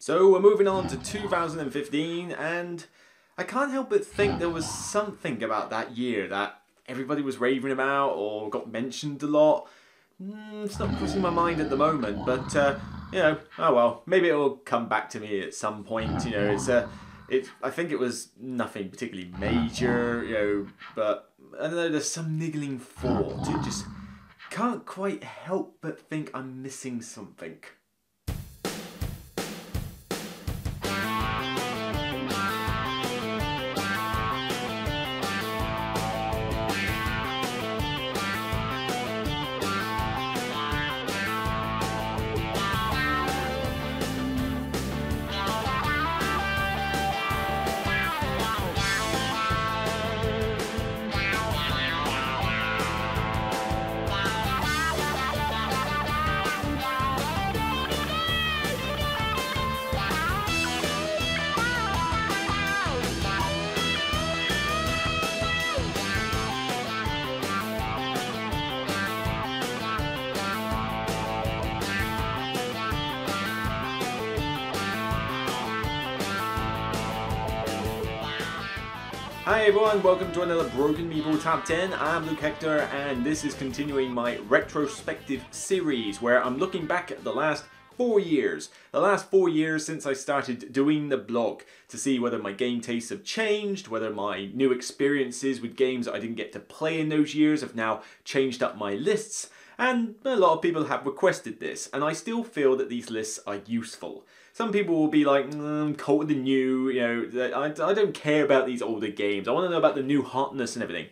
So we're moving on to 2015, and I can't help but think there was something about that year that everybody was raving about or got mentioned a lot. It's not crossing my mind at the moment, but you know, oh well, maybe it will come back to me at some point. You know, I think it was nothing particularly major, you know, but I don't know, there's some niggling thought. It just can't quite help but think I'm missing something. Hi everyone, welcome to another Broken Meeple Top 10. I'm Luke Hector, and this is continuing my retrospective series where I'm looking back at the last 4 years. The last 4 years since I started doing the blog to see whether my game tastes have changed, whether my new experiences with games that I didn't get to play in those years have now changed up my lists. And a lot of people have requested this, and I still feel that these lists are useful. Some people will be like, cult of the new, you know, I don't care about these older games. I want to know about the new hotness and everything.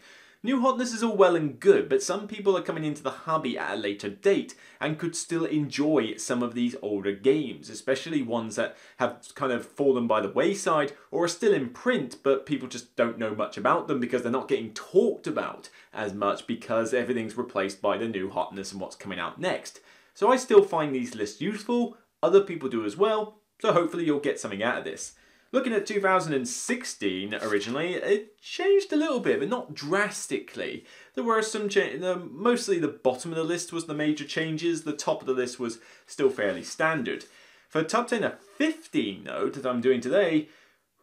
New hotness is all well and good, but some people are coming into the hobby at a later date and could still enjoy some of these older games, especially ones that have kind of fallen by the wayside or are still in print, but people just don't know much about them because they're not getting talked about as much because everything's replaced by the new hotness and what's coming out next. So I still find these lists useful. Other people do as well, so hopefully you'll get something out of this. Looking at 2016 originally, it changed a little bit, but not drastically. There were some changes. Mostly the bottom of the list was the major changes. The top of the list was still fairly standard. For top 10 of 15 though, that I'm doing today,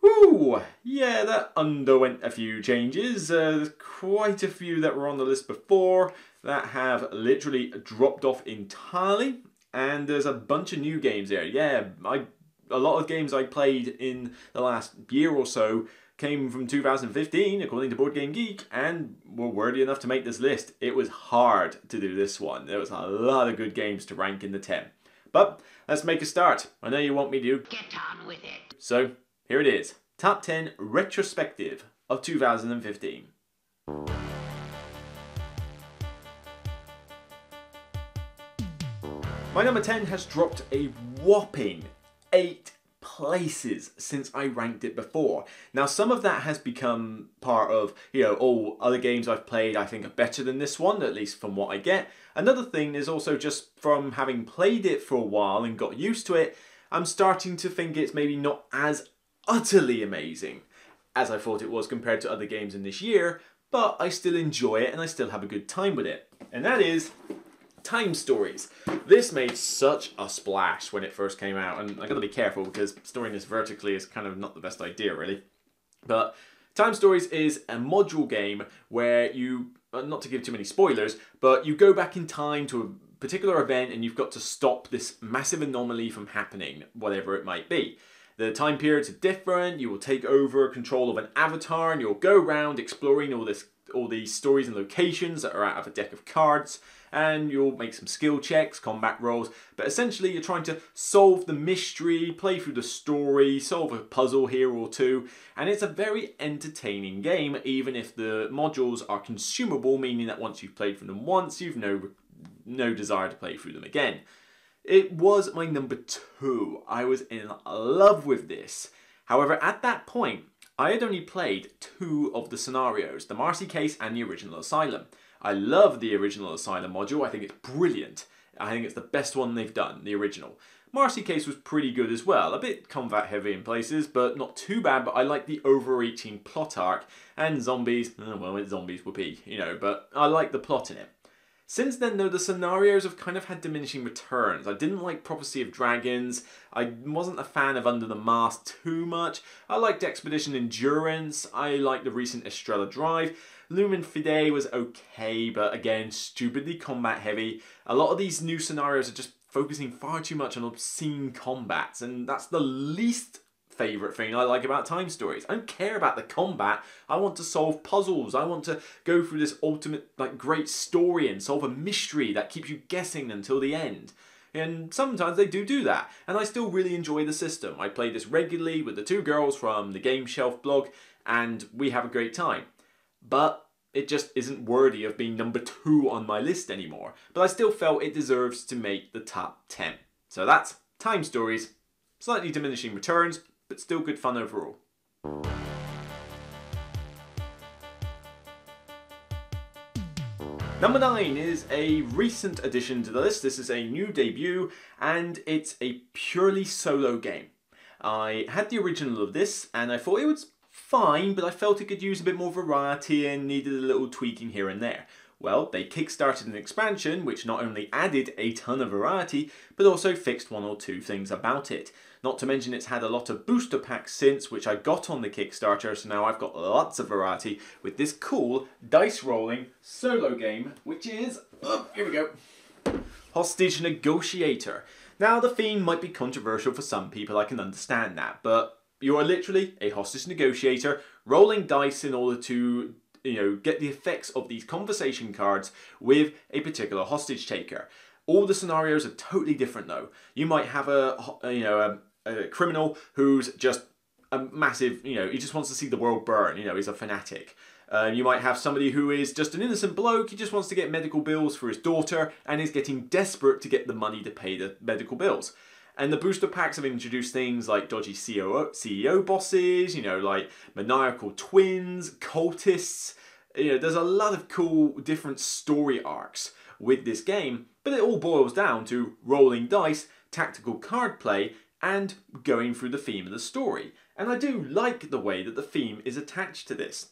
whoo, yeah, that underwent a few changes. There's quite a few that were on the list before that have literally dropped off entirely. And there's a bunch of new games there. Yeah, a lot of games I played in the last year or so came from 2015, according to Board Game Geek, and were worthy enough to make this list. It was hard to do this one. There was a lot of good games to rank in the 10. But let's make a start. I know you want me to. Get on with it. So here it is. Top 10 Retrospective of 2015. My number 10 has dropped a whopping 8 places since I ranked it before. Now some of that has become part of, you know, all other games I've played I think are better than this one, at least from what I get. Another thing is also just from having played it for a while and got used to it, I'm starting to think it's maybe not as utterly amazing as I thought it was compared to other games in this year, but I still enjoy it and I still have a good time with it. And that is Time Stories. This made such a splash when it first came out, and I gotta be careful because storing this vertically is kind of not the best idea really. But Time Stories is a module game where you, not to give too many spoilers, but you go back in time to a particular event and you've got to stop this massive anomaly from happening, whatever it might be. The time periods are different, you will take over control of an avatar and you'll go around exploring all these stories and locations that are out of a deck of cards, and you'll make some skill checks, combat rolls, but essentially you're trying to solve the mystery, play through the story, solve a puzzle here or two, and it's a very entertaining game, even if the modules are consumable, meaning that once you've played through them once, you've no desire to play through them again. It was my number 2. I was in love with this. However, at that point, I had only played 2 of the scenarios, the Marcy Case and the Original Asylum. I love the Original Asylum module, I think it's brilliant. I think it's the best one they've done, the original. Marcy Case was pretty good as well, a bit combat heavy in places, but not too bad, but I like the overreaching plot arc, and zombies, well, it's zombies whoopee, you know, but I like the plot in it. Since then though, the scenarios have kind of had diminishing returns. I didn't like Prophecy of Dragons, I wasn't a fan of Under the Mast too much, I liked Expedition Endurance, I liked the recent Estrella Drive, Lumen Fide was okay, but again, stupidly combat heavy. A lot of these new scenarios are just focusing far too much on obscene combats, and that's the least favourite thing I like about Time Stories. I don't care about the combat, I want to solve puzzles, I want to go through this ultimate great story and solve a mystery that keeps you guessing until the end. And sometimes they do that, and I still really enjoy the system. I play this regularly with the two girls from the Game Shelf blog, and we have a great time. But it just isn't worthy of being number 2 on my list anymore. But I still felt it deserves to make the top 10. So that's Time Stories. Slightly diminishing returns, but still good fun overall. Number 9 is a recent addition to the list. This is a new debut, and it's a purely solo game. I had the original of this, and I thought it was fine, but I felt it could use a bit more variety and needed a little tweaking here and there. Well, they kickstarted an expansion which not only added a ton of variety, but also fixed 1 or 2 things about it. Not to mention it's had a lot of booster packs since, which I got on the Kickstarter, so now I've got lots of variety with this cool dice rolling solo game, which is, here we go, Hostage Negotiator. Now the theme might be controversial for some people, I can understand that, but you are literally a hostage negotiator rolling dice in order to get the effects of these conversation cards with a particular hostage taker. All the scenarios are totally different though. You might have a criminal who's just a massive, he just wants to see the world burn, he's a fanatic. You might have somebody who is just an innocent bloke, he just wants to get medical bills for his daughter and is getting desperate to get the money to pay the medical bills. And the booster packs have introduced things like dodgy CEO bosses, like maniacal twins, cultists. There's a lot of cool different story arcs with this game, but it all boils down to rolling dice, tactical card play, and going through the theme of the story. And I do like the way that the theme is attached to this.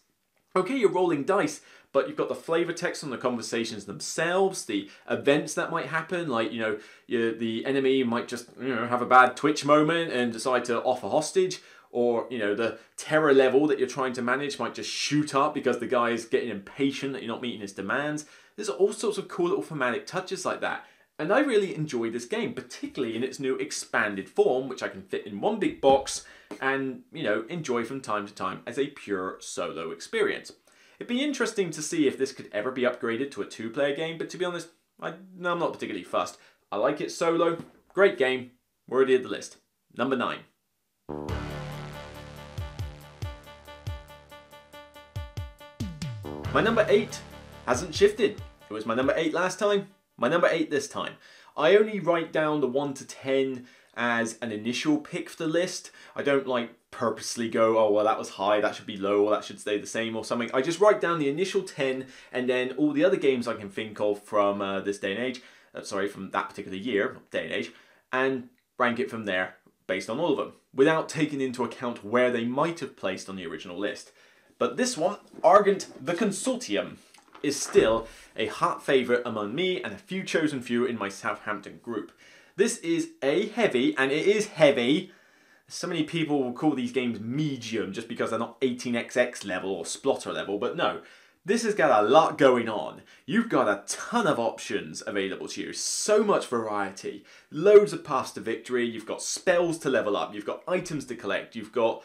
Okay, you're rolling dice, but you've got the flavor text on the conversations themselves, the events that might happen, like, the enemy might just, have a bad twitch moment and decide to offer hostage, or, the terror level that you're trying to manage might just shoot up because the guy is getting impatient that you're not meeting his demands. There's all sorts of cool little thematic touches like that. And I really enjoy this game, particularly in its new expanded form, which I can fit in one big box and, enjoy from time to time as a pure solo experience. It'd be interesting to see if this could ever be upgraded to a 2-player game, but to be honest, I'm not particularly fussed. I like it solo, great game, worthy of the list. Number 9. My number 8 hasn't shifted. It was my number 8 last time, my number 8 this time. I only write down the 1 to 10 as an initial pick for the list. I don't purposely go, oh well that was high, that should be low, or that should stay the same or something. I just write down the initial 10 and then all the other games I can think of from this day and age, from that particular year, day and age, and rank it from there based on all of them, without taking into account where they might have placed on the original list. But this one, Argent the Consortium, is still a hot favourite among me and a few chosen few in my Southampton group. This is a heavy, and it is heavy. So many people will call these games medium just because they're not 18xx level or Splotter level, but no. This has got a lot going on. You've got a ton of options available to you, so much variety, loads of paths to victory, you've got spells to level up, you've got items to collect, you've got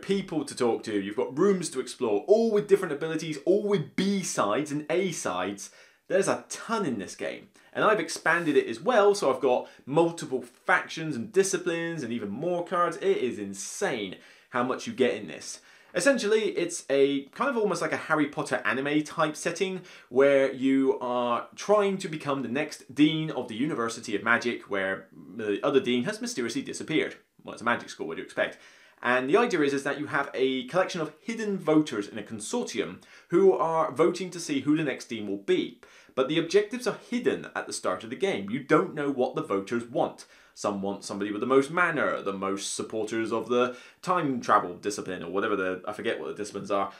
people to talk to, you've got rooms to explore, all with different abilities, all with B-sides and A-sides. There's a ton in this game. And I've expanded it as well, so I've got multiple factions and disciplines and even more cards. It is insane how much you get in this. Essentially, it's a kind of almost like a Harry Potter anime type setting where you are trying to become the next Dean of the University of Magic, where the other Dean has mysteriously disappeared. Well, it's a magic school, what do you expect? And the idea is that you have a collection of hidden voters in a consortium who are voting to see who the next Dean will be. But the objectives are hidden at the start of the game. You don't know what the voters want. Some want somebody with the most mana, the most supporters of the time travel discipline, or whatever I forget what the disciplines are.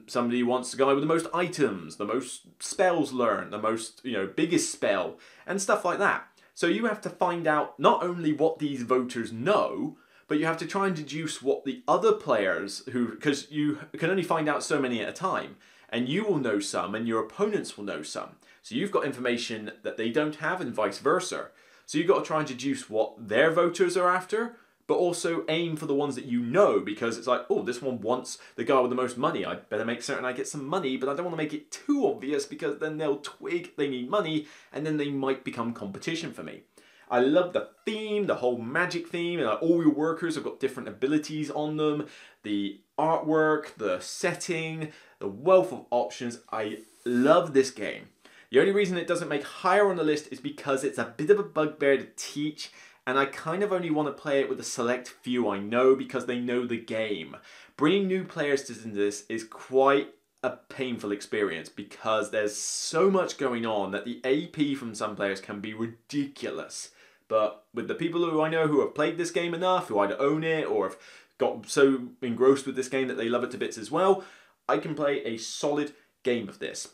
Somebody wants the guy with the most items, the most spells learned, the most, biggest spell, and stuff like that. So you have to find out not only what these voters know, but you have to try and deduce what the other players because you can only find out so many at a time, and you will know some and your opponents will know some. So you've got information that they don't have and vice versa. So you've got to try and deduce what their voters are after, but also aim for the ones that you know, because it's like, oh, this one wants the guy with the most money. I better make certain I get some money, but I don't want to make it too obvious because then they'll twig they need money and then they might become competition for me. I love the theme, the whole magic theme, and all your workers have got different abilities on them, the artwork, the setting, the wealth of options. I love this game. The only reason it doesn't make higher on the list is because it's a bit of a bugbear to teach, and I kind of only want to play it with a select few I know because they know the game. Bringing new players to this is quite a painful experience because there's so much going on that the AP from some players can be ridiculous. But with the people who I know who have played this game enough, who either own it or have got so engrossed with this game that they love it to bits as well, I can play a solid game of this.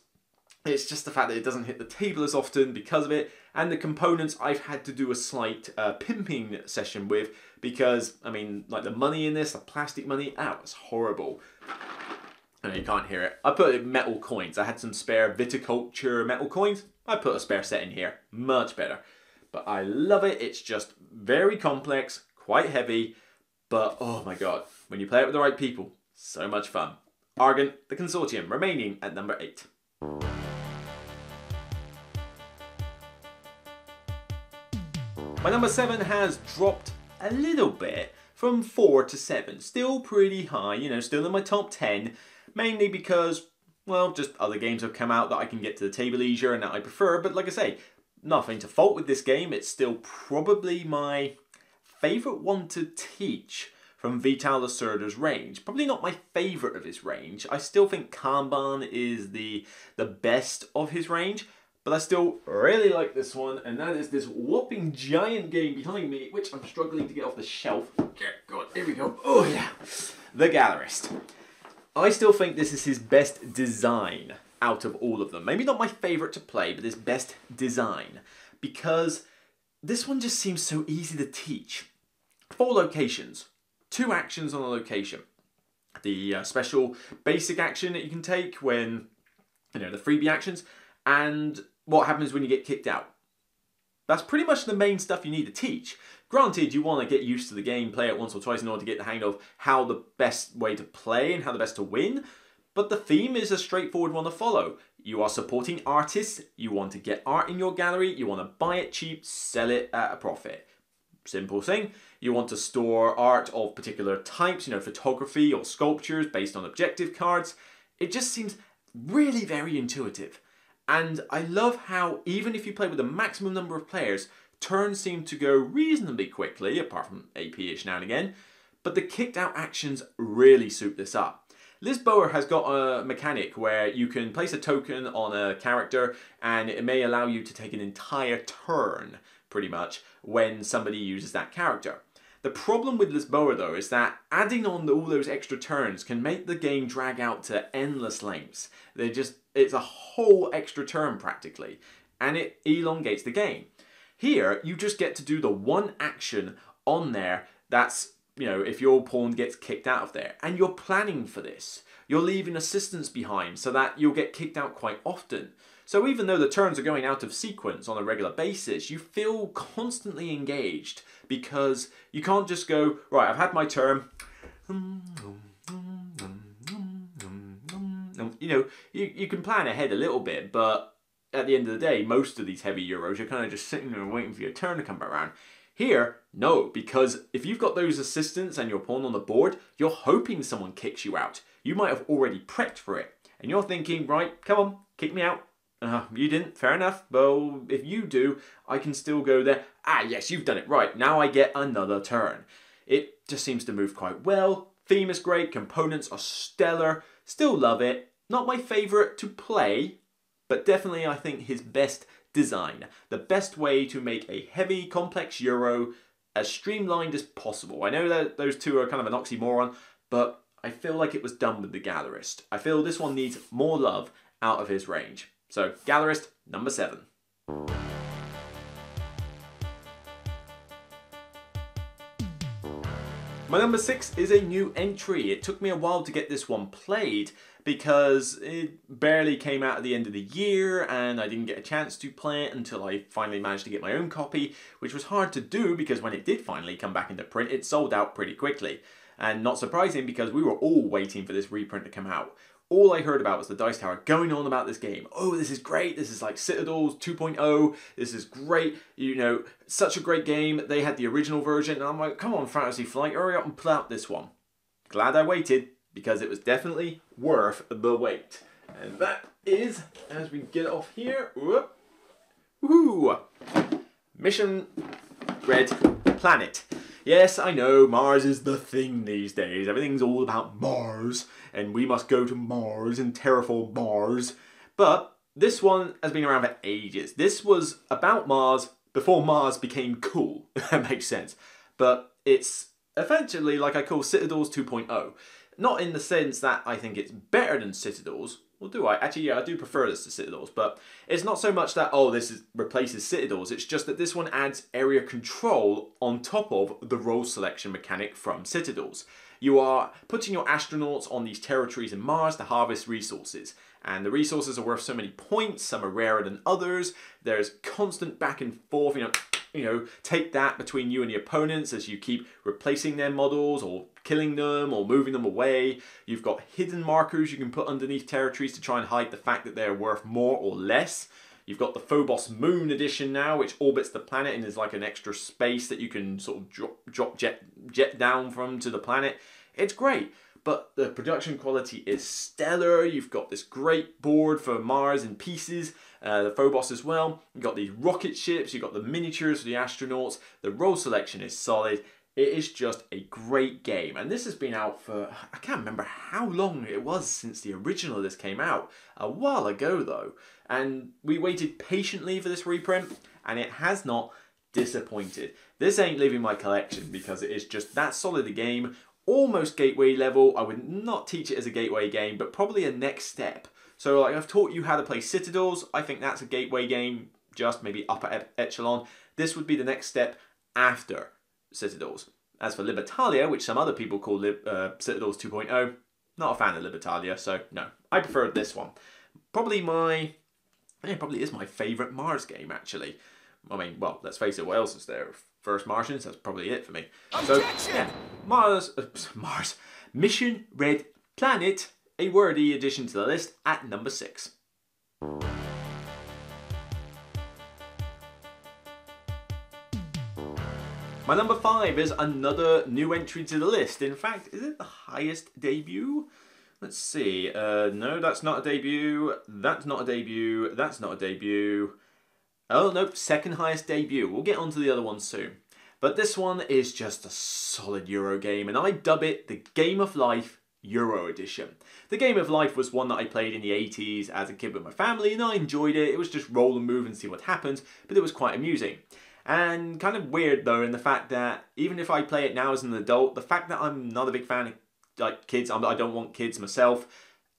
It's just the fact that it doesn't hit the table as often because of it, and the components I've had to do a slight pimping session with because, I mean, like the money in this, the plastic money, that was horrible. I know you can't hear it. I put metal coins. I had some spare viticulture metal coins. I put a spare set in here. Much better. But I love it. It's just very complex, quite heavy, but oh my god, when you play it with the right people, so much fun. Argent, the Consortium, remaining at number 8. My number 7 has dropped a little bit from 4 to 7. Still pretty high, still in my top 10. Mainly because, well, just other games have come out that I can get to the table easier and that I prefer. But like I say, nothing to fault with this game. It's still probably my favourite one to teach from Vital Lacerda's range. Probably not my favourite of his range. I still think Kanban is the best of his range. But I still really like this one, and that is this whopping giant game behind me, which I'm struggling to get off the shelf. Okay, good, here we go. Oh yeah, the Gallerist. I still think this is his best design out of all of them. Maybe not my favourite to play, but his best design. Because this one just seems so easy to teach. 4 locations, 2 actions on a location. The special basic action that you can take when, the freebie actions, and what happens when you get kicked out. That's pretty much the main stuff you need to teach. Granted, you want to get used to the game, play it once or twice in order to get the hang of how the best way to play and how the best to win, but the theme is a straightforward one to follow. You are supporting artists, you want to get art in your gallery, you want to buy it cheap, sell it at a profit. Simple thing. You want to store art of particular types, photography or sculptures based on objective cards. It just seems really very intuitive. And I love how, even if you play with a maximum number of players, turns seem to go reasonably quickly, apart from AP-ish now and again, but the kicked out actions really suit this up. Lisboa has got a mechanic where you can place a token on a character and it may allow you to take an entire turn, pretty much, when somebody uses that character. The problem with Lisboa though is that adding on all those extra turns can make the game drag out to endless lengths. It's a whole extra turn practically, and it elongates the game. Here, you just get to do the one action on there that's, if your pawn gets kicked out of there, and you're planning for this. You're leaving assistance behind so that you'll get kicked out quite often. So even though the turns are going out of sequence on a regular basis, you feel constantly engaged because you can't just go, right, I've had my turn. You can plan ahead a little bit, but at the end of the day, most of these heavy Euros, you're kind of just sitting there and waiting for your turn to come back around. Here, no, because if you've got those assistants and your pawn on the board, you're hoping someone kicks you out. You might have already prepped for it. And you're thinking, right, come on, kick me out. You didn't, fair enough. Well, if you do, I can still go there. Ah, yes, you've done it right. Now I get another turn. It just seems to move quite well. Theme is great, components are stellar. Still love it. Not my favourite to play, but definitely I think his best design. The best way to make a heavy, complex Euro as streamlined as possible. I know that those two are kind of an oxymoron, but I feel like it was done with the Gallerist. I feel this one needs more love out of his range. So, Gallerist, number 7. My number 6 is a new entry. It took me a while to get this one played because it barely came out at the end of the year and I didn't get a chance to play it until I finally managed to get my own copy, which was hard to do because when it did finally come back into print, it sold out pretty quickly. And not surprising because we were all waiting for this reprint to come out. All I heard about was the Dice Tower going on about this game. Oh, this is great. This is like Citadels 2.0. This is great. You know, such a great game. They had the original version. And I'm like, come on, Fantasy Flight, hurry up and pull out this one. Glad I waited because it was definitely worth the wait. And that is, as we get off here, woohoo! Mission Red Planet. Yes, I know, Mars is the thing these days. Everything's all about Mars, and we must go to Mars and terraform Mars. But this one has been around for ages. This was about Mars before Mars became cool, if that makes sense. But it's effectively like I call Citadels 2.0. Not in the sense that I think it's better than Citadels. Well, do I? Actually, yeah, I do prefer this to Citadels, but it's not so much that, oh, replaces Citadels. It's just that this one adds area control on top of the role selection mechanic from Citadels. You are putting your astronauts on these territories in Mars to harvest resources. And the resources are worth so many points, some are rarer than others. There's constant back and forth, you know, take that between you and the opponents as you keep replacing their models or killing them or moving them away. You've got hidden markers you can put underneath territories to try and hide the fact that they're worth more or less. You've got the Phobos Moon edition now, which orbits the planet and is like an extra space that you can sort of jet down from to the planet. It's great, but the production quality is stellar. You've got this great board for Mars in pieces, the Phobos as well. You've got these rocket ships, you've got the miniatures for the astronauts. The role selection is solid. It is just a great game, and this has been out for, I can't remember how long it was since the original of this came out. A while ago though, and we waited patiently for this reprint, and it has not disappointed. This ain't leaving my collection because it is just that solid a game, almost gateway level. I would not teach it as a gateway game, but probably a next step. So like I've taught you how to play Citadels, I think that's a gateway game, just maybe upper echelon. This would be the next step after Citadels. As for Libertalia, which some other people call Citadels 2.0, not a fan of Libertalia, so no, I prefer this one. Probably is my favourite Mars game, actually. I mean, well, let's face it, what else is there? First Martians, that's probably it for me. Objection! So, yeah, Mars. Mission Red Planet, a worthy addition to the list at number 6. My number 5 is another new entry to the list. In fact, is it the highest debut? Let's see. No, that's not a debut. That's not a debut. That's not a debut. Oh, nope, second highest debut. We'll get onto the other one soon. But this one is just a solid Euro game, and I dub it the Game of Life Euro Edition. The Game of Life was one that I played in the 80s as a kid with my family, and I enjoyed it. It was just roll and move and see what happens, but it was quite amusing. And kind of weird though in the fact that even if I play it now as an adult, the fact that I'm not a big fan of like kids, I don't want kids myself,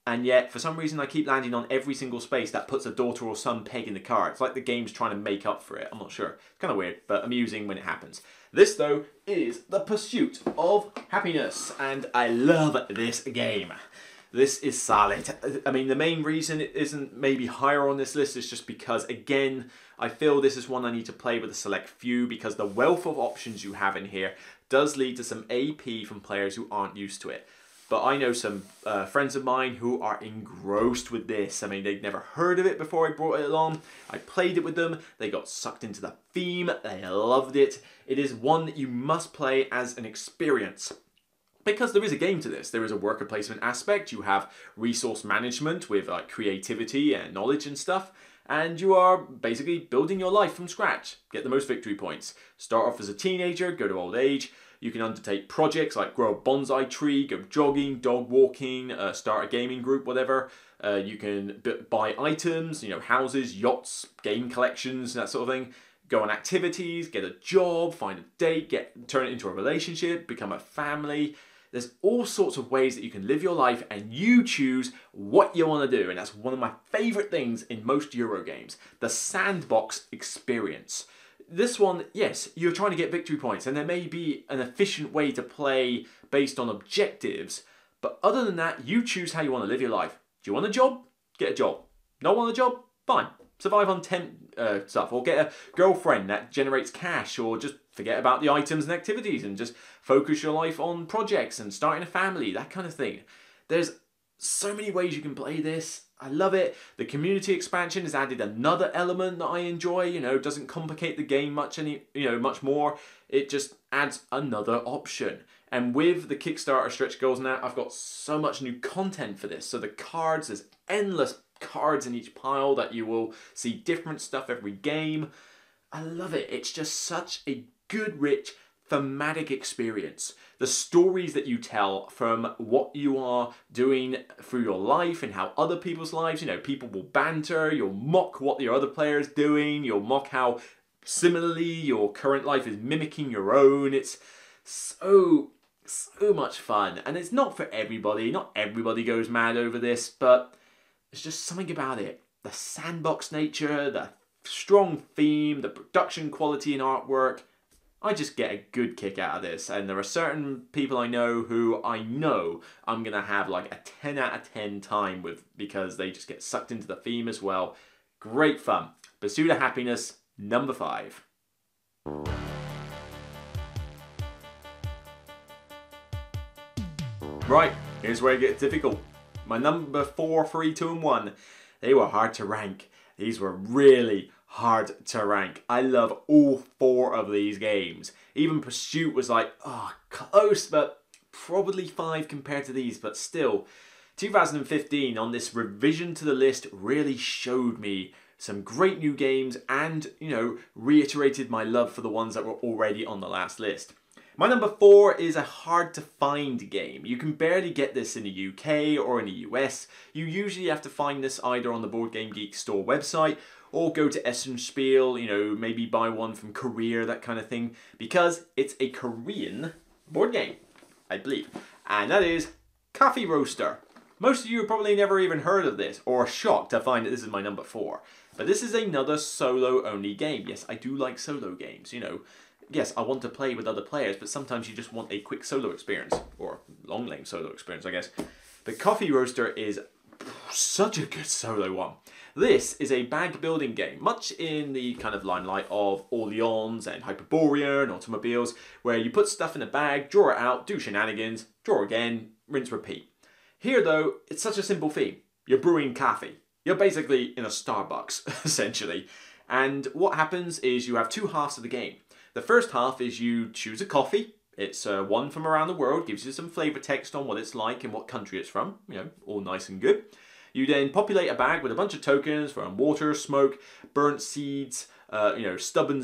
and yet for some reason I keep landing on every single space that puts a daughter or son peg in the car. It's like the game's trying to make up for it. I'm not sure. It's kind of weird, but amusing when it happens. This though is The Pursuit of Happiness, and I love this game. This is solid. I mean, the main reason it isn't maybe higher on this list is just because, again, I feel this is one I need to play with a select few because the wealth of options you have in here does lead to some AP from players who aren't used to it. But I know some friends of mine who are engrossed with this. I mean, they'd never heard of it before I brought it along. I played it with them. They got sucked into the theme. They loved it. It is one that you must play as an experience. Because there is a game to this. There is a worker placement aspect. You have resource management with creativity and knowledge and stuff. And you are basically building your life from scratch. Get the most victory points. Start off as a teenager, go to old age. You can undertake projects like grow a bonsai tree, go jogging, dog walking, start a gaming group, whatever. You can buy items, you know, houses, yachts, game collections, that sort of thing. Go on activities, get a job, find a date, turn it into a relationship, become a family. There's all sorts of ways that you can live your life and you choose what you want to do. And that's one of my favorite things in most Euro games, the sandbox experience. This one, yes, you're trying to get victory points and there may be an efficient way to play based on objectives. But other than that, you choose how you want to live your life. Do you want a job? Get a job. Not want a job? Fine. Survive on temp stuff, or get a girlfriend that generates cash, or just forget about the items and activities and just focus your life on projects and starting a family, that kind of thing. There's so many ways you can play this. I love it. The community expansion has added another element that I enjoy. You know, doesn't complicate the game much much more. It just adds another option. And with the Kickstarter stretch goals now, I've got so much new content for this. So the cards, there's endless cards in each pile that you will see different stuff every game. I love it. It's just such a good, rich, thematic experience. The stories that you tell from what you are doing through your life and how other people's lives, you know, people will banter, you'll mock what your other player's doing, you'll mock how similarly your current life is mimicking your own. It's so much fun. And it's not for everybody. Not everybody goes mad over this, but there's just something about it. The sandbox nature, the strong theme, the production quality and artwork. I just get a good kick out of this. And there are certain people I know who I know I'm going to have like a 10 out of 10 time with, because they just get sucked into the theme as well. Great fun. Pursuit of Happiness, number 5. Right, here's where it gets difficult. My number 4, 3, 2 and 1, they were hard to rank. These were really hard to rank. I love all 4 of these games. Even Pursuit was like, oh, close, but probably 5 compared to these, but still. 2015 on this revision to the list really showed me some great new games and, you know, reiterated my love for the ones that were already on the last list. My number 4 is a hard to find game. You can barely get this in the UK or in the US. You usually have to find this either on the Board Game Geek store website or go to Essenspiel, you know, maybe buy one from Korea, that kind of thing, because it's a Korean board game, I believe. And that is Coffee Roaster. Most of you have probably never even heard of this, or are shocked to find that this is my number 4. But this is another solo-only game. Yes, I do like solo games, you know. Yes, I want to play with other players, but sometimes you just want a quick solo experience, or long-lane solo experience, I guess. But Coffee Roaster is such a good solo one. This is a bag building game, much in the kind of limelight of Orleans and Hyperborea and Automobiles, where you put stuff in a bag, draw it out, do shenanigans, draw again, rinse, repeat. Here, though, it's such a simple theme. You're brewing coffee. You're basically in a Starbucks, essentially. And what happens is you have 2 halves of the game. The first half is you choose a coffee. It's one from around the world, gives you some flavor text on what it's like and what country it's from. You know, all nice and good. You then populate a bag with a bunch of tokens from water, smoke, burnt seeds, stubborn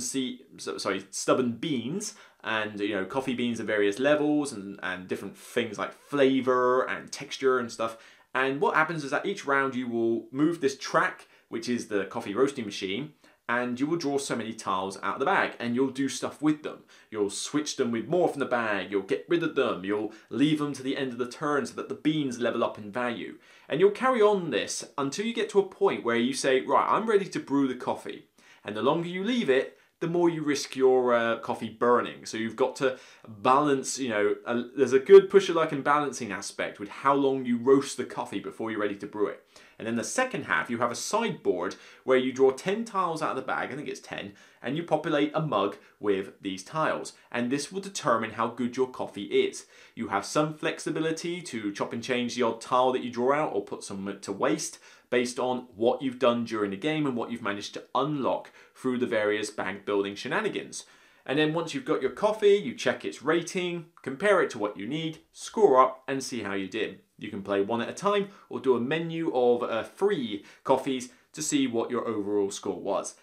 beans, and you know, coffee beans of various levels and different things like flavor and texture and stuff. And what happens is that each round you will move this track, which is the coffee roasting machine, and you will draw so many tiles out of the bag and you'll do stuff with them. You'll switch them with more from the bag, you'll get rid of them, you'll leave them to the end of the turn so that the beans level up in value. And you'll carry on this until you get to a point where you say, right, I'm ready to brew the coffee. And the longer you leave it, the more you risk your coffee burning. So you've got to balance, you know, there's a good push your luck and balancing aspect with how long you roast the coffee before you're ready to brew it. And then the second half, you have a sideboard where you draw 10 tiles out of the bag, I think it's 10, and you populate a mug with these tiles. And this will determine how good your coffee is. You have some flexibility to chop and change the odd tile that you draw out or put some to waste based on what you've done during the game and what you've managed to unlock through the various bag building shenanigans. And then once you've got your coffee, you check its rating, compare it to what you need, score up and see how you did. You can play one at a time or do a menu of 3 coffees to see what your overall score was.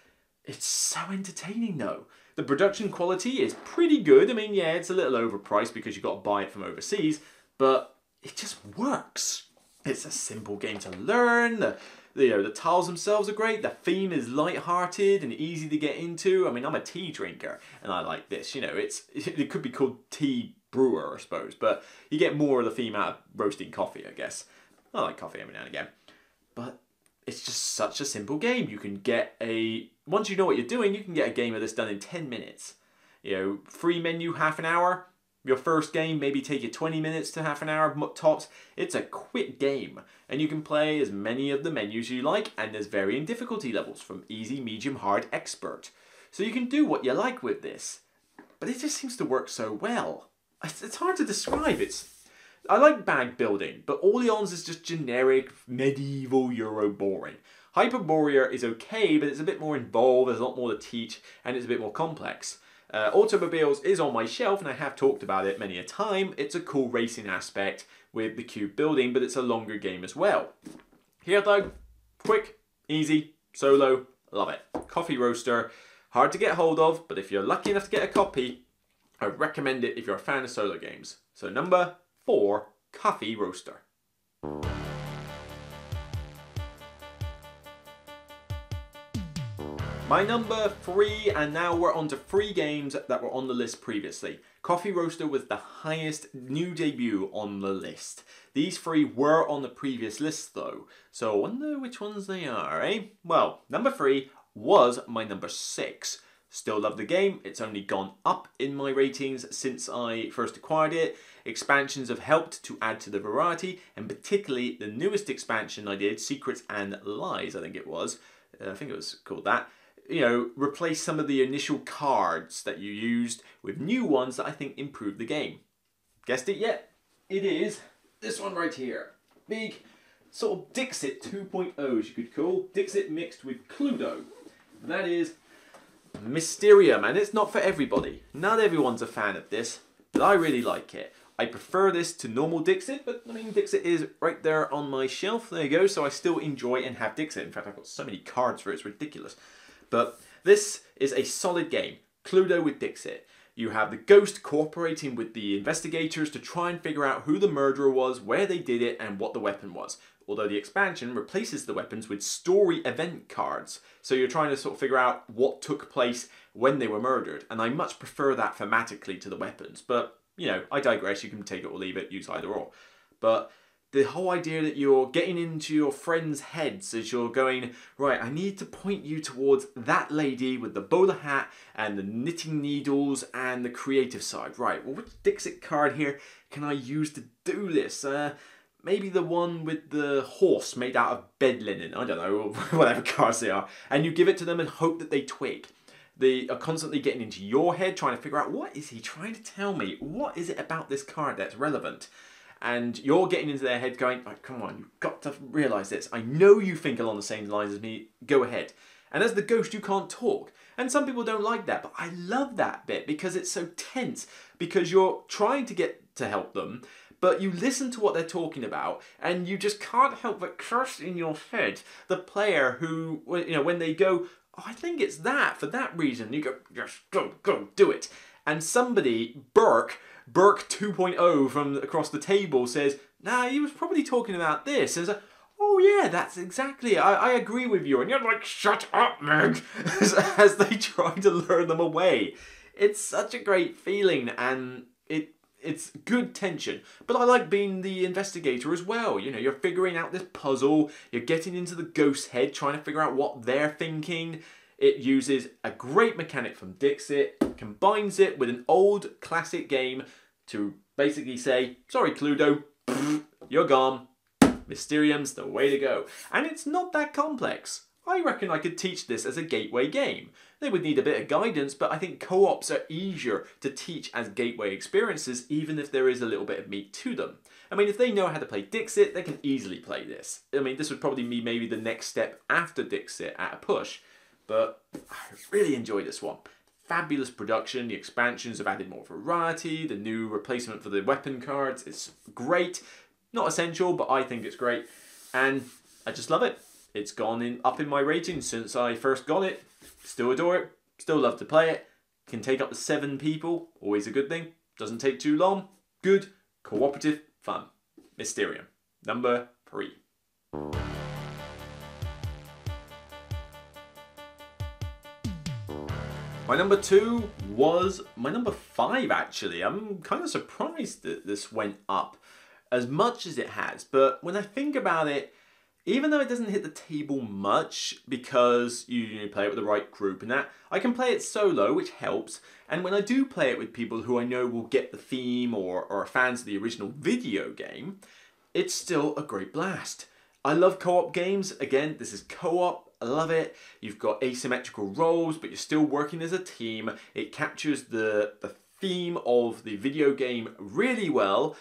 It's so entertaining though. The production quality is pretty good. I mean, yeah, it's a little overpriced because you've got to buy it from overseas, but it just works. It's a simple game to learn. The tiles themselves are great. The theme is light-hearted and easy to get into. I mean, I'm a tea drinker, and I like this. You know, it could be called tea brewer, I suppose, but you get more of the theme out of roasting coffee, I guess. I like coffee every now and again, but it's just such a simple game. You can get once you know what you're doing, you can get a game of this done in 10 minutes. You know, free menu, half an hour. Your first game maybe take you 20 minutes to half an hour tops. It's a quick game, and you can play as many of the menus you like, and there's varying difficulty levels from easy, medium, hard, expert. So you can do what you like with this, but it just seems to work so well. It's hard to describe. I like bag building, but Orleans is just generic medieval Euro boring. Hyperborea is okay, but it's a bit more involved, there's a lot more to teach, and it's a bit more complex. Automobiles is on my shelf, and I have talked about it many a time. It's a cool racing aspect with the cube building, but it's a longer game as well. Here though, quick, easy, solo, love it. Coffee roaster, hard to get hold of, but if you're lucky enough to get a copy, I recommend it if you're a fan of solo games. So number 4, Coffee Roaster. My number 3, and now we're on to 3 games that were on the list previously. Coffee Roaster was the highest new debut on the list. These 3 were on the previous list though, so I wonder which ones they are, eh? Well, number 3 was my number 6. Still love the game, it's only gone up in my ratings since I first acquired it. Expansions have helped to add to the variety, and particularly the newest expansion I did, Secrets and Lies, I think it was called that. You know, replace some of the initial cards that you used with new ones that I think improve the game. Guessed it yet? It is this one right here. Big sort of Dixit 2.0 as you could call. Dixit mixed with Cluedo. That is Mysterium, and it's not for everybody. Not everyone's a fan of this, but I really like it. I prefer this to normal Dixit, but I mean Dixit is right there on my shelf. There you go, so I still enjoy and have Dixit. In fact, I've got so many cards for it, it's ridiculous. But this is a solid game. Cluedo with Dixit. You have the ghost cooperating with the investigators to try and figure out who the murderer was, where they did it, and what the weapon was. Although the expansion replaces the weapons with story event cards. So you're trying to sort of figure out what took place when they were murdered. And I much prefer that thematically to the weapons. But, you know, I digress. You can take it or leave it, use either or. But the whole idea that you're getting into your friends' heads as you're going, right, I need to point you towards that lady with the bowler hat and the knitting needles and the creative side. Right, well, which Dixit card here can I use to do this? Maybe the one with the horse made out of bed linen. I don't know, whatever cards they are. And you give it to them and hope that they twig. They are constantly getting into your head, trying to figure out, what is he trying to tell me? What is it about this card that's relevant? And you're getting into their head going, oh, come on, you've got to realise this. I know you think along the same lines as me. Go ahead. And as the ghost, you can't talk. And some people don't like that, but I love that bit because it's so tense. Because you're trying to get to help them, but you listen to what they're talking about, and you just can't help but curse in your head the player who, you know, when they go, oh, I think it's that, for that reason, you go, yes, go, do it. And somebody, Burke 2.0 from across the table says, nah, he was probably talking about this. And it's like, oh yeah, that's exactly it. I agree with you. And you're like, shut up, Meg, as they try to lure them away. It's such a great feeling, and it's good tension. But I like being the investigator as well. You know, you're figuring out this puzzle, you're getting into the ghost's head, trying to figure out what they're thinking. It uses a great mechanic from Dixit, combines it with an old classic game to basically say, sorry Cluedo, you're gone. Mysterium's the way to go. And it's not that complex. I reckon I could teach this as a gateway game. They would need a bit of guidance, but I think co-ops are easier to teach as gateway experiences, even if there is a little bit of meat to them. I mean, if they know how to play Dixit, they can easily play this. I mean, this would probably be maybe the next step after Dixit at a push. But I really enjoy this one. Fabulous production, the expansions have added more variety, the new replacement for the weapon cards is great. Not essential, but I think it's great. And I just love it. It's gone up in my rating since I first got it. Still adore it, still love to play it. Can take up to 7 people, always a good thing. Doesn't take too long. Good, cooperative, fun. Mysterium. Number 3. My number 2 was my number 5 actually. I'm kind of surprised that this went up as much as it has, but when I think about it, even though it doesn't hit the table much because you play it with the right group and that, I can play it solo, which helps. And when I do play it with people who I know will get the theme or are fans of the original video game, it's still a great blast. I love co-op games. Again, this is co-op. I love it. You've got asymmetrical roles, but you're still working as a team. It captures the theme of the video game really well.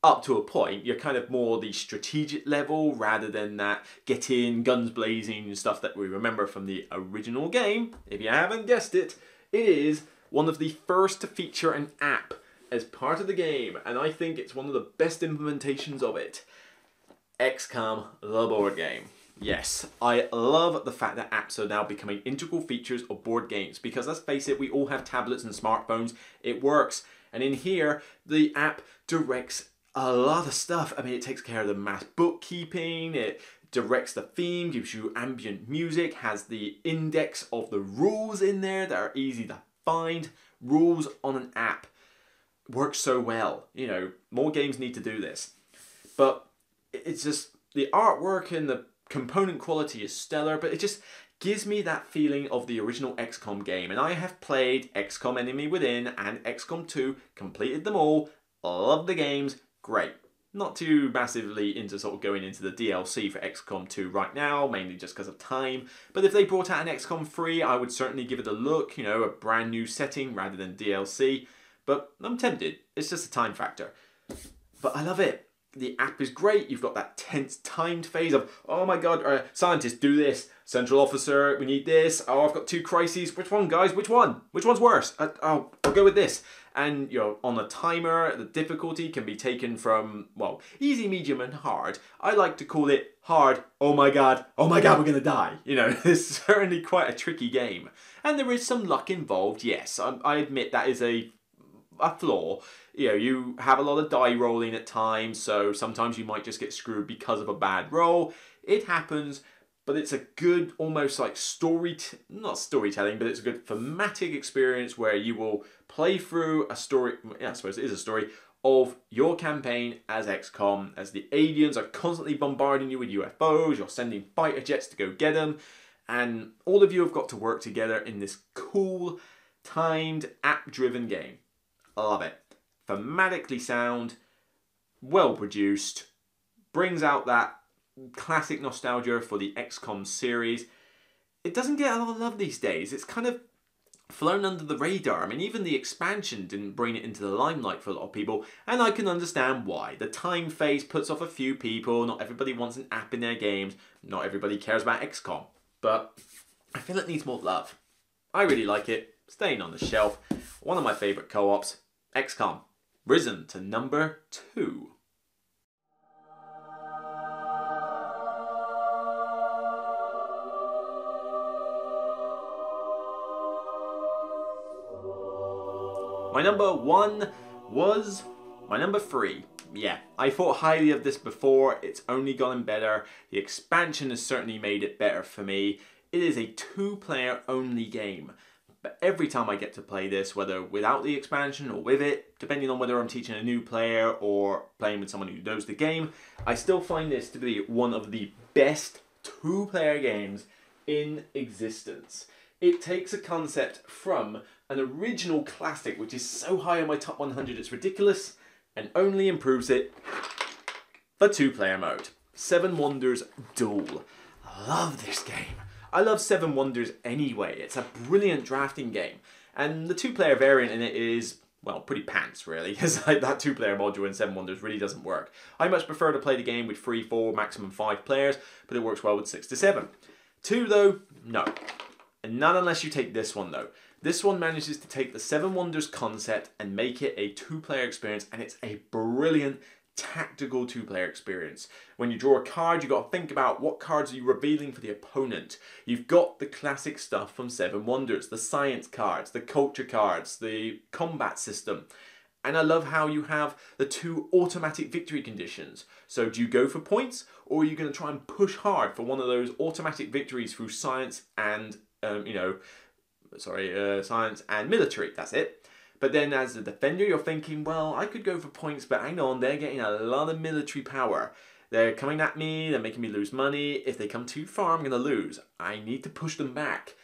Up to a point, you're kind of more the strategic level rather than that get in, guns blazing and stuff that we remember from the original game. If you haven't guessed it, it is one of the first to feature an app as part of the game, and I think it's one of the best implementations of it. XCOM, the board game. Yes, I love the fact that apps are now becoming integral features of board games because let's face it, we all have tablets and smartphones. It works. And in here, the app directs a lot of stuff. I mean, it takes care of the mass bookkeeping, it directs the theme, gives you ambient music, has the index of the rules in there that are easy to find. Rules on an app works so well. You know, more games need to do this. But it's just, the artwork and the component quality is stellar, but it just gives me that feeling of the original XCOM game. And I have played XCOM Enemy Within and XCOM 2, completed them all, loved the games. Great. Not too massively into sort of going into the DLC for XCOM 2 right now, mainly just because of time. But if they brought out an XCOM 3, I would certainly give it a look, you know, a brand new setting rather than DLC. But I'm tempted. It's just a time factor. But I love it. The app is great. You've got that tense timed phase of, oh my god, scientists, do this. Central officer, we need this. Oh, I've got 2 crises. Which one, guys? Which one? Which one's worse? I'll go with this. And, you know, on a timer, the difficulty can be taken from, well, easy, medium, and hard. I like to call it hard. Oh my god, we're gonna die. You know, it's certainly quite a tricky game. And there is some luck involved, yes. I admit that is a flaw. You know, you have a lot of die rolling at times, so sometimes you might just get screwed because of a bad roll. It happens, but it's a good, almost like not storytelling, but it's a good thematic experience where you will play through a story, yeah, I suppose it is a story, of your campaign as XCOM, as the aliens are constantly bombarding you with UFOs, you're sending fighter jets to go get them, and all of you have got to work together in this cool, timed, app-driven game. I love it. Thematically sound, well produced, brings out that classic nostalgia for the XCOM series. It doesn't get a lot of love these days. It's kind of flown under the radar. I mean, even the expansion didn't bring it into the limelight for a lot of people, and I can understand why. The time phase puts off a few people. Not everybody wants an app in their games. Not everybody cares about XCOM. But I feel it needs more love. I really like it. Staying on the shelf. One of my favourite co-ops. XCOM. Risen to number 2. My number 1 was my number 3. Yeah, I thought highly of this before. It's only gotten better. The expansion has certainly made it better for me. It is a 2-player only game. But every time I get to play this, whether without the expansion or with it, depending on whether I'm teaching a new player or playing with someone who knows the game, I still find this to be one of the best 2-player games in existence. It takes a concept from an original classic, which is so high on my top 100 it's ridiculous, and only improves it for 2-player mode. 7 Wonders Duel. I love this game. I love 7 Wonders anyway. It's a brilliant drafting game. And the 2-player variant in it is, well, pretty pants really, because that 2-player module in 7 Wonders really doesn't work. I much prefer to play the game with 3, 4, maximum 5 players, but it works well with 6 to 7. 2 though, no. And not unless you take this one though. This one manages to take the 7 Wonders concept and make it a 2-player experience, and it's a brilliant tactical two-player experience. When you draw a card, you've got to think about what cards are you revealing for the opponent. You've got the classic stuff from Seven Wonders, the science cards, the culture cards, the combat system. And I love how you have the 2 automatic victory conditions. So do you go for points, or are you going to try and push hard for one of those automatic victories through science and, science and military, that's it. But then as a defender, you're thinking, well, I could go for points, but hang on, they're getting a lot of military power. They're coming at me, they're making me lose money. If they come too far, I'm going to lose. I need to push them back.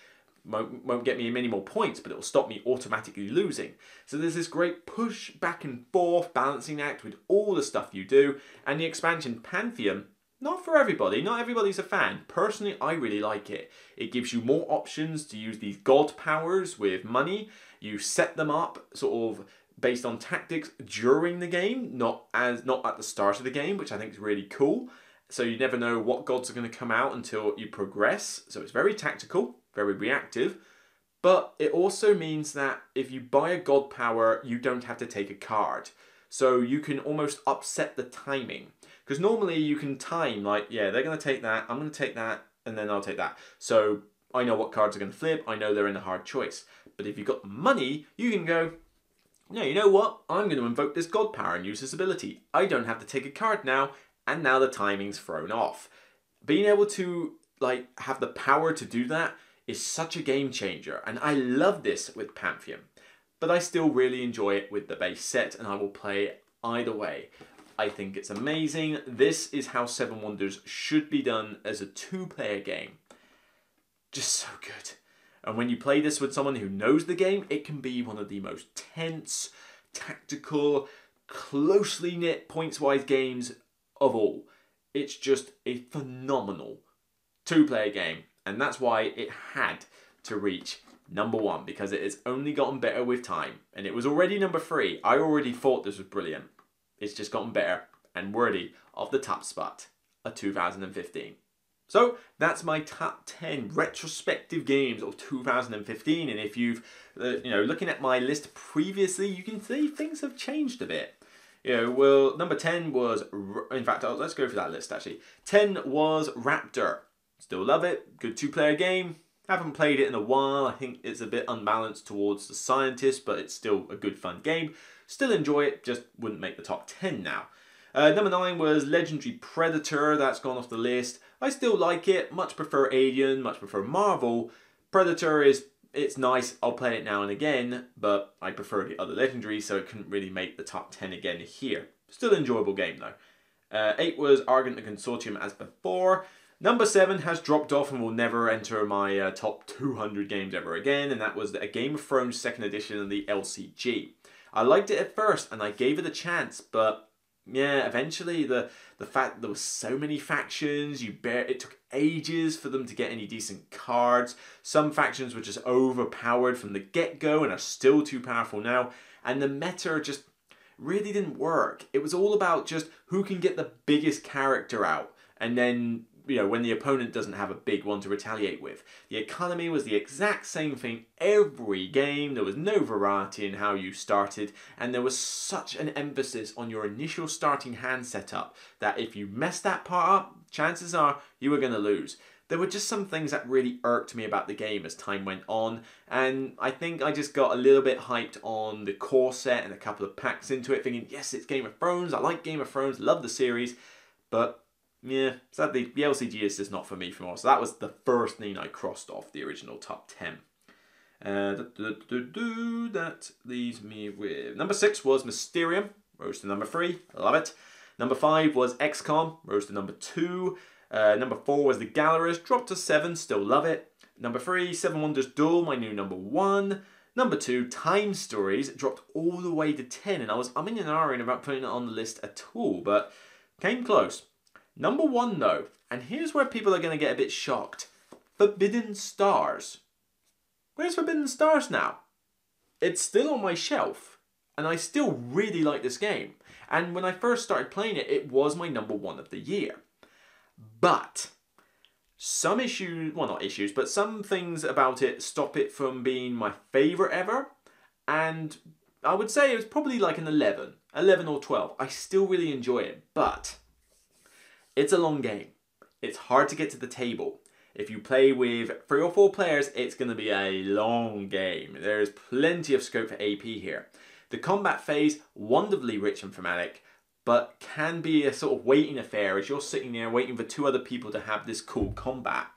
Won't get me many more points, but it will stop me automatically losing. So there's this great push back and forth balancing act with all the stuff you do. And the expansion Pantheon, not for everybody, not everybody's a fan. Personally, I really like it. It gives you more options to use these god powers with money. You set them up sort of based on tactics during the game, not at the start of the game, which I think is really cool. So you never know what gods are going to come out until you progress. So it's very tactical, very reactive. But it also means that if you buy a god power, you don't have to take a card. So you can almost upset the timing. Because normally you can time, like, yeah, they're going to take that, I'm going to take that, and then I'll take that. So I know what cards are going to flip, I know they're in a hard choice. But if you've got money, you can go, no, you know what? I'm going to invoke this god power and use this ability. I don't have to take a card now, and now the timing's thrown off. Being able to have the power to do that is such a game changer, and I love this with Pantheon. But I still really enjoy it with the base set, and I will play either way. I think it's amazing. This is how Seven Wonders should be done as a 2-player game. Just so good. And when you play this with someone who knows the game, it can be one of the most tense, tactical, closely knit points-wise games of all. It's just a phenomenal 2-player game. And that's why it had to reach #1, because it has only gotten better with time. And it was already #3. I already thought this was brilliant. It's just gotten better and worthy of the top spot of 2015. So that's my top 10 retrospective games of 2015. And if you've, looking at my list previously, you can see things have changed a bit. Well, number 10 was, in fact, let's go for that list actually. 10 was Raptor. Still love it. Good 2-player game. Haven't played it in a while. I think it's a bit unbalanced towards the scientist, but it's still a good fun game. Still enjoy it, just wouldn't make the top 10 now. Number 9 was Legendary Predator. That's gone off the list. I still like it. Much prefer Alien, much prefer Marvel. Predator it's nice. I'll play it now and again, but I prefer the other Legendary, so it couldn't really make the top 10 again here. Still enjoyable game though. 8 was Argent the Consortium as before. Number 7 has dropped off and will never enter my top 200 games ever again, and that was a Game of Thrones 2nd edition of the LCG. I liked it at first and I gave it a chance, but yeah, eventually the fact that there were so many factions, it took ages for them to get any decent cards. Some factions were just overpowered from the get-go and are still too powerful now, and the meta just really didn't work. It was all about just who can get the biggest character out, and then when the opponent doesn't have a big one to retaliate with. The economy was the exact same thing every game. There was no variety in how you started, and there was such an emphasis on your initial starting hand setup that if you messed that part up, chances are you were going to lose. There were just some things that really irked me about the game as time went on, and I think I just got a little bit hyped on the core set and a couple of packs into it, thinking, yes, it's Game of Thrones, I like Game of Thrones, love the series, but yeah, sadly, the LCG is just not for me more. So that was the first thing I crossed off the original top 10. That leaves me with... Number 6 was Mysterium, rose to number 3, love it. Number 5 was XCOM, rose to number 2. Number 4 was the Gallerist, dropped to 7, still love it. Number 3, Seven Wonders Duel, my new number 1. Number 2, Time Stories, dropped all the way to 10, and I'm in an iron about putting it on the list at all, but came close. Number 1 though, and here's where people are going to get a bit shocked. Forbidden Stars. Where's Forbidden Stars now? It's still on my shelf, and I still really like this game. And when I first started playing it, it was my number 1 of the year. But some issues, well not issues, but some things about it stop it from being my favourite ever. And I would say it was probably like an 11. 11 or 12. I still really enjoy it, but it's a long game. It's hard to get to the table. If you play with 3 or 4 players, it's going to be a long game. There is plenty of scope for AP here. The combat phase, wonderfully rich and thematic, but can be a sort of waiting affair as you're sitting there waiting for 2 other people to have this cool combat.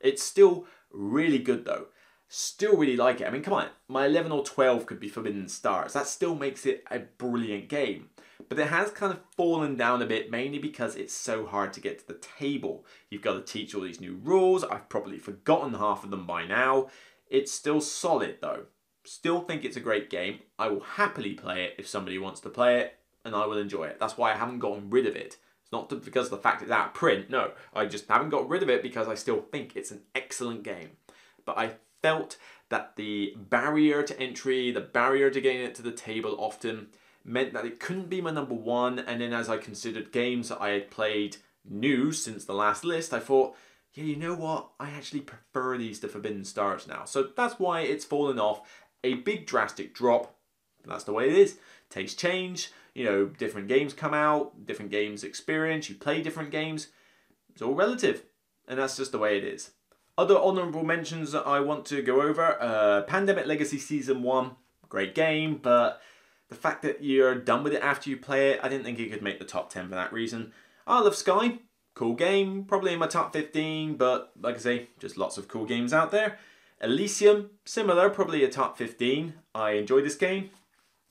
It's still really good though. Still really like it. I mean, come on, my 11 or 12 could be Forbidden Stars. That still makes it a brilliant game. But it has kind of fallen down a bit, mainly because it's so hard to get to the table. You've got to teach all these new rules. I've probably forgotten half of them by now. It's still solid though. Still think it's a great game. I will happily play it if somebody wants to play it, and I will enjoy it. That's why I haven't gotten rid of it. It's not because of the fact it's out of print. No, I just haven't got rid of it because I still think it's an excellent game. But I felt that the barrier to entry, the barrier to getting it to the table often meant that it couldn't be my number 1. And then as I considered games that I had played new since the last list, I thought, yeah, you know what? I actually prefer these to Forbidden Stars now. So that's why it's fallen off. A big drastic drop. That's the way it is. Tastes change. You know, different games come out, different games experience. You play different games. It's all relative. And that's just the way it is. Other honourable mentions that I want to go over. Pandemic Legacy Season 1. Great game, but the fact that you're done with it after you play it, I didn't think it could make the top 10 for that reason. Isle of Skye, cool game, probably in my top 15, but like I say, just lots of cool games out there. Elysium, similar, probably a top 15. I enjoy this game.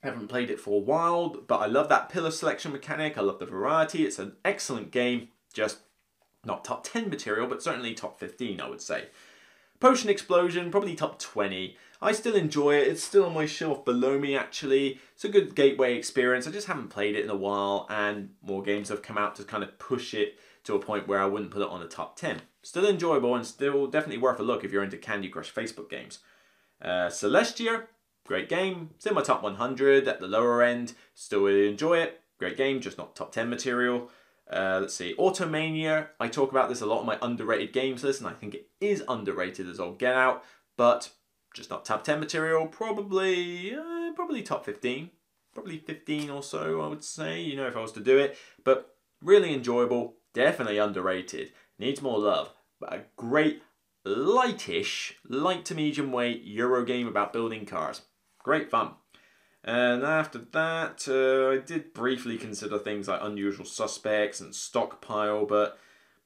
I haven't played it for a while, but I love that pillar selection mechanic. I love the variety. It's an excellent game, just not top 10 material, but certainly top 15, I would say. Potion Explosion, probably top 20. I still enjoy it. It's still on my shelf below me, actually. It's a good gateway experience. I just haven't played it in a while, and more games have come out to kind of push it to a point where I wouldn't put it on the top 10. Still enjoyable and still definitely worth a look if you're into Candy Crush Facebook games. Celestia, great game. It's in my top 100 at the lower end. Still really enjoy it. Great game, just not top 10 material. Let's see, Automania. I talk about this a lot on my underrated games list, and I think it is underrated as all get out, but just not top 10 material. Probably top 15, probably 15 or so, I would say. You know, if I was to do it, but really enjoyable. Definitely underrated. Needs more love, but a great lightish, light to medium weight Euro game about building cars. Great fun. And after that, I did briefly consider things like Unusual Suspects and Stockpile, but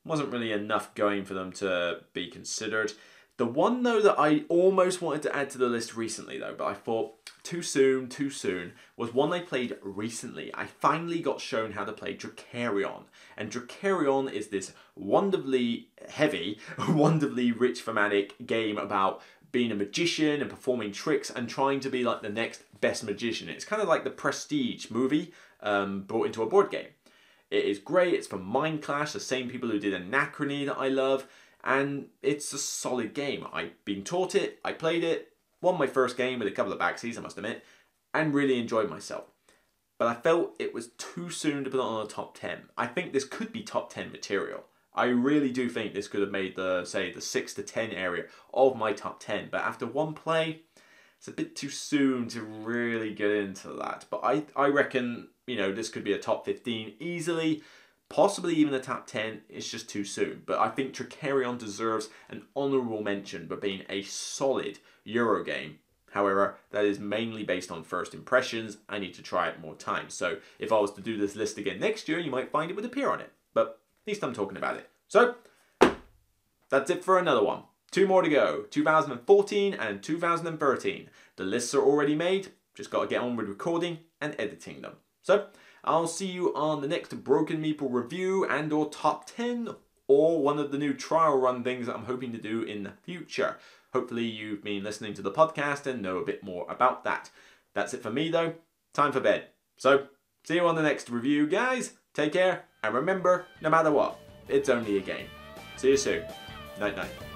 wasn't really enough going for them to be considered. The one, though, that I almost wanted to add to the list recently, though, but I thought too soon, was one I played recently. I finally got shown how to play Drakarion. And Drakarion is this wonderfully heavy, wonderfully rich thematic game about being a magician and performing tricks and trying to be like the next best magician. It's kind of like the Prestige movie brought into a board game. It is great. It's from Mind Clash, the same people who did Anachrony that I love, and it's a solid game. I've been taught it, I played it, won my first game with a couple of backseas, I must admit, and really enjoyed myself. But I felt it was too soon to put it on the top 10. I think this could be top 10 material. I really do think this could have made the, say, the 6 to 10 area of my top 10. But after one play, it's a bit too soon to really get into that. But I reckon, you know, this could be a top 15 easily. Possibly even a top 10. It's just too soon. But I think Drakarion deserves an honourable mention for being a solid Euro game. However, that is mainly based on first impressions. I need to try it more times. So if I was to do this list again next year, you might find it would appear on it. But at least I'm talking about it. So, that's it for another one. 2 more to go. 2014 and 2013. The lists are already made. Just got to get on with recording and editing them. So, I'll see you on the next Broken Meeple review and or top 10 or one of the new trial run things that I'm hoping to do in the future. Hopefully you've been listening to the podcast and know a bit more about that. That's it for me though. Time for bed. So, see you on the next review, guys. Take care, and remember, no matter what, it's only a game. See you soon. Night night.